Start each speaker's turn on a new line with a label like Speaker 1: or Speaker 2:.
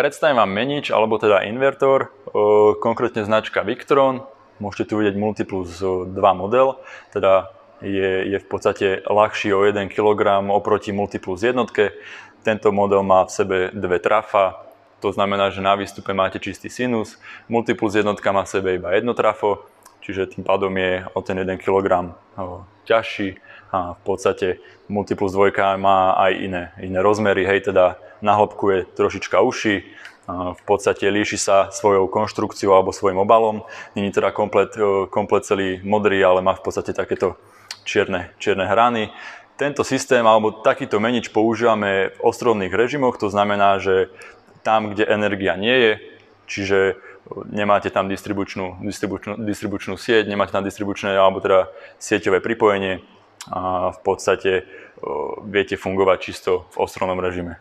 Speaker 1: Predstavím vám menič, alebo teda invertor, konkrétne značka Victron. Môžete tu vidieť Multiplus 2 model, teda je v podstate ľahší o 1 kg oproti Multiplus jednotke. Tento model má v sebe dve trafa, to znamená, že na výstupe máte čistý sinus. Multiplus jednotka má v sebe iba jedno trafo, čiže tým pádom je o ten 1 kg ťažší. A v podstate Multiplus 2 má aj iné rozmery, hej, teda na hĺbku je trošička uší, v podstate líši sa svojou konštrukciou alebo svojím obalom. Není teda komplet celý modrý, ale má v podstate takéto čierne hrany. Tento systém alebo takýto menič používame v ostrovných režimoch, to znamená, že tam, kde energia nie je, čiže nemáte tam distribučnú sieť, nemáte tam distribučné alebo teda sieťové pripojenie, a v podstate viete fungovať čisto v ostrovnom režime.